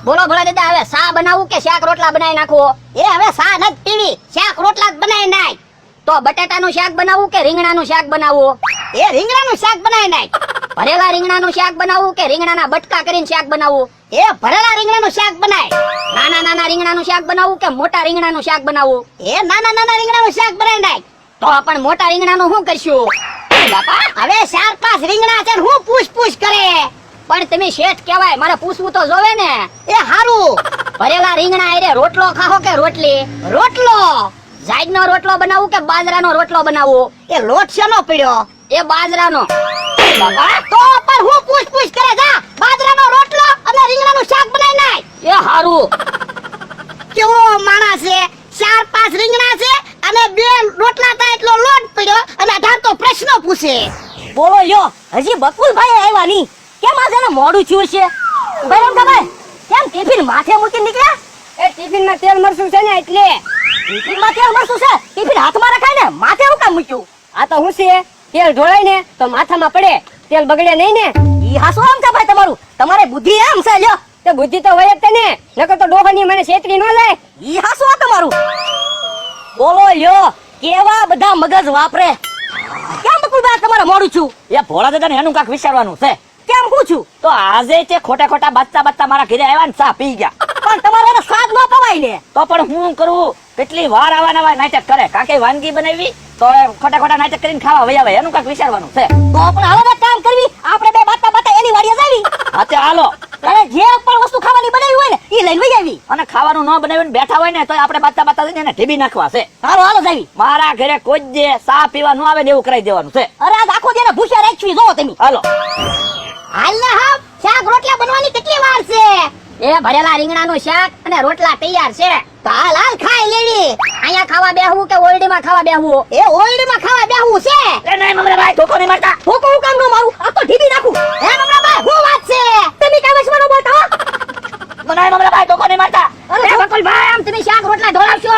બોલો ભોળા દાદા, હવે સા બનાવું કે શાક રોટલા બનાવી નાખો? એ હવે સા નથી પીવી, શાક રોટલા જ બનાવી નાખ. તો બટાટાનું શાક બનાવું કે રીંગણાનું શાક બનાવવું? એ રીંગણાનું શાક બનાવી નાખ. ભરેલા રીંગણાનું શાક બનાવવું કે રીંગણાના બટકા કરીને શાક બનાવવું? એ ભરેલા રીંગણાનું શાક બનાય. નાના નાના રીંગણાનું શાક બનાવવું કે મોટા રીંગણાનું શાક બનાવવું? એ નાના નાના રીંગણાનું શાક બનાવી નાખ. તો પણ મોટા રીંગણાનું શું કરશું? બાપા હવે 4-5 રીંગણા છે, હું પૂછ કરે. પણ તમે શેઠ કહેવાય, મારે પૂછવું તો જોવે ને. એ હારું. ભરેલા રીંગણા હારે રોટલો ખાઓ કે રોટલી? રોટલો. જાગનો રોટલો બનાવવું કે બાજરાનો રોટલો બનાવવો? એ લોટ શેનો પડ્યો? એ બાજરાનો. બાપા તો પણ હું પૂછ કરે. જા બાજરાનો રોટલો અને રીંગણાનું શાક બનાવી નાખ. એ હારું. કેવો માણસ છે, 4-5 રીંગણા છે અને 2 રોટલા થાય એટલો લોટ પડ્યો અને 18 તો પ્રશ્નો પૂછે. બોલો લ્યો, હજી બકુલભાઈ આવ્યા નહીં. કેમ આજે એને મોડું થયું છે? બરાબર ભાઈ, કેમ ટિફિન માથે મૂકી નીકળ્યા? એ ટિફિનમાં તેલ મરસું છે ને એટલે. ટિફિનમાં તેલ મરસું છે, ટિફિન હાથમાં રખાય ને માથે હું કામ મૂક્યું? આ તો હું છે, તેલ ઢોળાય ને તો માથામાં પડે, તેલ બગડે નહીં ને. ઈ હાસુ આમ છે ભાઈ તમારું, તમારે બુદ્ધિ એમ છે લ્યો. તે બુદ્ધિ તો હોય જ તને, નકર તો ડોહાની મને છેતરી ન જાય. ઈ હાસુ આ તમારું. બોલો લ્યો, કેવા બધા મગજ વાપરે. કેમ બકુલભાઈ તમારે મોડું છું? એ ભોળા દાદા ને એનું કાંક વિચારવાનું છે. કેમ હું છું? તો આજે તે ખોટા ખોટા બાચતા મારા ઘરે આવ્યા ને ચા પી ગયા. પણ તમારે એને સ્વાદ ન પવાય ને. તો પણ હું કરું, કેટલી વાર આવા નાટક કરે. કાકે વાનગી બનાવી તો એ ખોટા નાટક કરીને ખાવા વહી આવે, એનું કાંક વિચારવાનું છે. તો પણ હવે એક કામ કરવી, આપણે બે બાતા એની વાડીએ જાવી. હા તે હાલો. અને જે પણ વસ્તુ ખાવાની બનાવી હોય ને ઈ લઈને વહી આવી. અને ખાવાનું ન બનાવીને બેઠા હોય ને તો આપણે બાચતા જઈને એને ઢીબી નાખવા છે. હાલો જાવી. મારા ઘરે કોઈ જે ચા પીવા ન આવે ને એવું કરાવી દેવાનું છે. અરે આજ આખો દિને ભૂખ્યા રાખવી જોવો તમે. હાલો. હાલ ને હા, શાક રોટલા બનવાની કેટલી વાર છે? એ ભરેલા રીંગણાનું શાક અને રોટલા તૈયાર છે. તો હાલ ખાઈ લેવી. અહીંયા ખાવા બેહવું કે ઓરડીમાં ખાવા બેહવું? એ ઓરડીમાં ખાવા બેહવું છે. એ નહીં મમરાભાઈ, ધોકો નહીં મારતા. ધોકો હું કામ નો મારું? આ તો ઢીબી નાખું. એ મમરાભાઈ હું વાત છે? તમે કાંઈ વચમાં ન બોલતા હો. નહીં મમરાભાઈ, ધોકો નહીં મારતા. અરે બકુલભાઈ, આમ તમે શાક રોટલા ઢોળાવશો.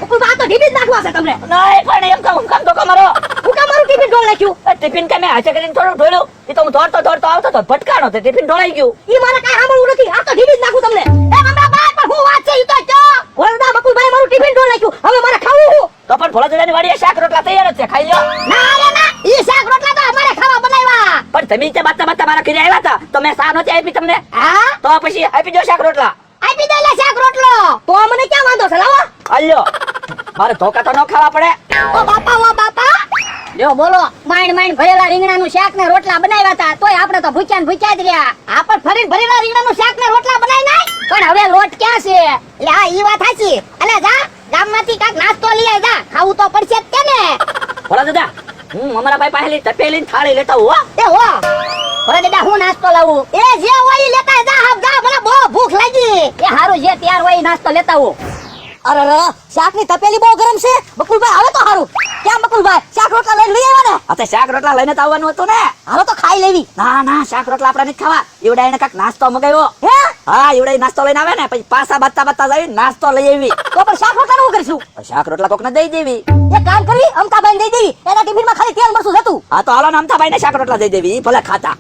બકુલભાઈ, આ તો ઢીબી જ નાખવા છે તમને. નહીં પણ એમ કહું, કામ ધોકો મારો. હું કામ મારું ટિફિન ઢોળ નાખ્યું? ટિફિન કે મેં હાથે કરીને થોડું ઢોળ્યું. એ તો હું દોડતો આવતો તો ભટકાણો તે ટિફિન ઢોળાઈ ગયું. ઈ મારે કાંઈ સાંભળવું નથી. આ તો ઢીબી જ નાખું તમને. એ મમરાભાઈ પણ હું વાત છે ઈ તો કહો. બોલતા બકુલભાઈ મારું ટિફિન ઢોળ નાખ્યું. હવે મારે ખાવું હું? તો પણ ભોળા દાદાની વાડીએ શાક રોટલા તૈયાર જ છે, ખાઈ લો. ના રે ના, ઈ શાક રોટલા તો અમારે ખાવા બનાવ્યા. પણ તમે તે બાતા મારા ઘરે આવ્યા હતા તો મેં સા નહોતી આપી તમને. હા તો પછી આપી દો શાક રોટલા. આપી દે લે શાક રોટલો. તો મને ક્યાં વાંધો છે? લાવો. હાલ્યો, મારે ધોકા તો ન ખાવા પડે. ઓ બાપા લ્યો બોલો, માંડ ભરેલા રીંગણાનું શાક ને રોટલા બનાવ્યા હતા, તોય આપણે તો ભૂખ્યા ને ભૂખ્યા જ રહ્યા. આ પણ ફરીને ભરેલા રીંગણાનું શાક ને રોટલા બનાવી નાખ. પણ હવે લોટ ક્યાં છે? એટલે હા ઈ વાત સાચી. અલે જા ગામમાંથી કાક નાસ્તો લઈ આય. જા ખાવું તો પડશે જ તેને. ભોળા દાદા, હું અમારા ભાઈ પાસેથી તપેલી ને થાળી લેતા હું, હો. એ હો ભલે દાદા, હું નાસ્તો લાવું? એ જે હોય ઈ લેતા જા. હબ જા, મને બહુ ભૂખ લાગી. એ હારું, જે તૈયાર હોય ઈ નાસ્તો લેતા આવું. અરે શાક ની તપેલી બહુ ગરમ છે. બકુલભાઈ હવે તો હારું. કેમ બકુલભાઈ, શાક રોટલા લઈને લઈ આવ્યા ને? આ તે શાક રોટલા લઈને જ આવવાનું હતું ને. હાલો તો ખાઈ લેવી. ના શાક રોટલા આપણે નથી ખાવા. એવડા એને કાંક નાસ્તો મગાવ્યો. હે હા, એવડા નાસ્તો લઈને આવે ને પછી પાછા બાતા જઈ નાસ્તો લઈ આવી. તો પણ શાક રોટલા નું કરીશું? શાક રોટલા કોકને દઈ દેવી. એક કામ કરવી, અમતાભાઈ દઈ દેવી. એના ટિફિન માં ખાલી તેલ મરસું હતું. હા તો હાલો ને અમથાભાઈ ને શાક રોટલા દઈ દેવી, ભલે ખાતા.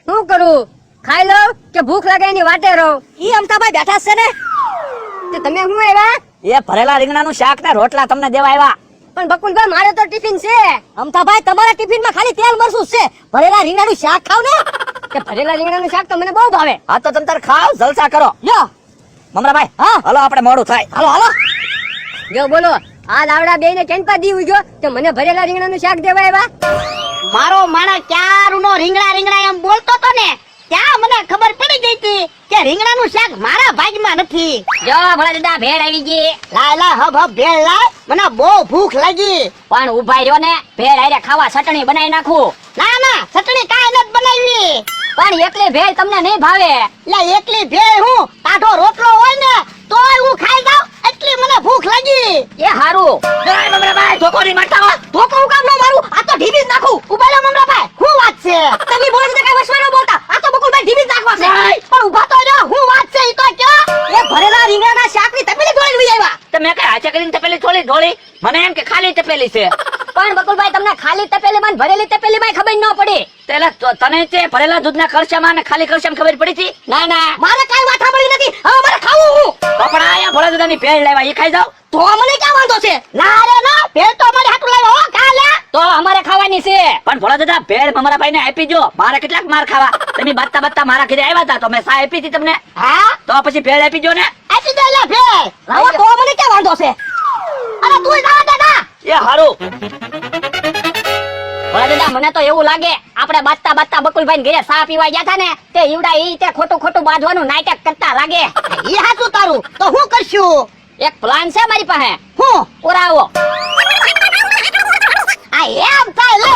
શું કરું, ખાઈ લો કે ભૂખ લાગે એની વાટે રહો? ઈ અમતાભાઈ બેઠા છે ને. તે તમે શું આવ્યા? એ ભરેલા રીંગણાનું શાક ને રોટલા તમને દેવા આવ્યા. પણ બકુલભાઈ મારે તો ટિફિન છે. અમતાભાઈ તમારા ટિફિન માં ખાલી તેલ મરસું છે. ભરેલા રીંગણાનું શાક ખાવ ને. કે ભરેલા રીંગણાનું શાક તો મને બહુ ભાવે. હા તો તમે તાર ખાવ, જલસા કરો. લ્યો મમરાભાઈ, હા હાલો આપણે મોડું થાય. હાલો જો બોલો, આ લાવડા બે ને કેનપા દીવું જો તો મને ભરેલા રીંગણાનું શાક દેવા આવ્યા? મારો માણસ ક્યારનો રીંગણા એમ બોલતો તો ને, ત્યાં મને ખબર પડી ગઈ હતી કે રીંગણાનું શાક મારા ભાગમાં નથી. જો ભલે દાદા, ભેળ આવી ગઈ. લાય હબ ભેળ લાય, મને બહુ ભૂખ લાગી. પણ ઉભા રહ્યો ને, ભેળ હારે ખાવા ચટણી બનાવી નાખું. ના ચટણી કાંઈ નથી બનાવી. પણ એકલી ભેળ તમને નહીં ભાવે. લે એકલી ભેળ હું ટાઢો રોટલો હોય ને તોય હું ખાઈ જાઉં, એટલી મને ભૂખ લાગી. એ હારું. જય મમરાભાઈ, ધોકો નહીં મારતા હો. ધોકો હું કામ ન મારું? આ તો ઢીબી જ નાખું. ઉભા રહો મમરાભાઈ, શું વાત છે? તમે બોલો છો કઈ વસવા ન બોલતા. આ તો બકુલભાઈ ઢીબી જ નાખવા છે. પણ ઉભા તો રહો, શું વાત છે ઈ તો કયો. એ ભરેલા રીંગણાના શાકની તપેલી ઢોળી લઈ આવ્યા. તમે કઈ હાથે કરીને તપેલી થોડી ઢોળી? મને એમ કે ખાલી તપેલી છે. પણ બકુલભાઈ, તમને ખાલી તપેલીમાં ને ભરેલી તપેલીમાં ખબર ન પડી. તેલા તને તે ભરેલા દૂધના ખર્ચામાં અને ખાલી ખર્ચામાં ખબર પડી હતી? ના મારે કાંઈ વાત સાંભળી નથી. બકુડાની ભેળ લાવ્યા ઈ ખાઈ જાવ તો મને ક્યાં વાંધો છે? ના રે ના, ભેળ તો અમારે હાટું લાવ્યો હો, ખા લે. તો અમારે ખાવાની છે. પણ ભોળા દાદા ભેળ અમારા ભાઈને આપી જો, મારે કેટલાક માર ખાવા. તમે બાતા મારા ઘરે આવ્યા હતા તો મેં સા આપી હતી તમને, હા તો પછી ભેળ આપી જો ને. આપી દે લે ભેળ. લાવો તો મને ક્યાં વાંધો છે? અરે તું જવા દે ના. એ હારું. ભોળા દાદા મને તો એવું લાગે આપણે બાતા બકુલભાઈ ઘરે ચા પીવા ગયા હતા ને તે ઈવડા ઈ તે ખોટું બાંધવાનું નાટક કરતા લાગે. ઈ હાચું તારું. તો હું કરશું? એક પ્લાન છે મારી પાસે. હું? ઓરાવો. આ એમ થાય લે.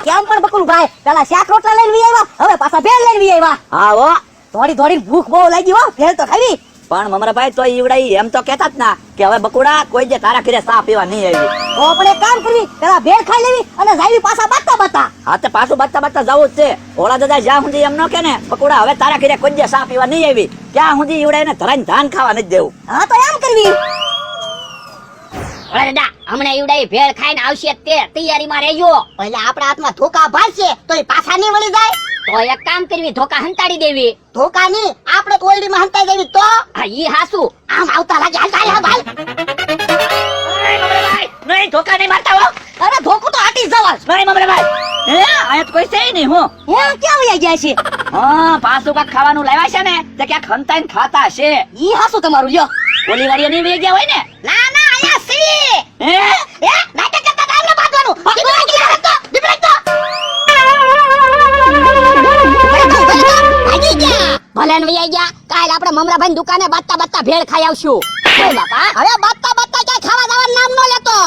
કેમ પણ બકુલભાઈ પેલા શાક રોટલા લઈને વી આવ્યા, હવે પાછા ભેળ લઈને વી આવ્યા. હા હો. દોડી ભૂખ બહુ લાગી હો, ભેળ તો ખાવી. પણ મમરાભાઈ તો ઈવડા ઈ એમ તો કહેતા જ ના કે હવે બકુડા કોઈ જે તારા ઘરે સા પીવા નહીં આવી. તો આપણે એક કામ કરવી, પેલા ભેળ ખાઈ લેવી અને જાવી પાછા બાતા. હા તે પાછું બાતા જવું જ છે. ઓલા દાદા જ્યાં સુધી એમ ન કે ને બકુડા હવે તારા ઘરે કોઈ જે સા પીવા નહીં આવી, ત્યાં સુધી ઈવડા એને ધરાઈને ધાન ખાવા નથી દેવું. હા તો એમ કરવી. ભોળા દાદા હમણાં ઈવડા ઈ ભેળ ખાઈને આવશે તે તૈયારીમાં રહેજો. એટલે આપણા હાથમાં ધોકા ભાળશે તો એ પાછા નહીં મળી જાય. તો એક કામ કરવી, ધોકા હંતાડી દેવી. ધોકા નહીં, આપણે ઓલડીમાં હંતાઈ દેવી તો. હા ઈ હાસુ. આમ આવતા લાગે, હાલ હાલ હાલ. મમરાભાઈ નહીં ધોકા નહીં મારતા હો. અરે ધોકું તો આટી જવા. નહીં મમરાભાઈ હે આયા તો કોઈ છે નહીં હું. હે ક્યાં વયા ગયા છે? હા પાછું કાક ખાવાનું લાવ્યા છે ને તે ક્યાંક હંતાઈને ખાતા છે. ઈ હાસુ તમારું લ્યો. ઓલી વાડીએ નહીં વહી ગયા હોય ને. ના ના આયા સી. હે હે નાટક કરતા હતા એમને બાંધવાનું. ભલે ને વૈયા ગયા, કાલ આપણે મમરાભાઈ દુકાને બાતા ભેળ ખાઈ આવશું. ઓય બાપા હવે બાતા ક્યાંય ખાવા જવાનું નામ ન લેતો.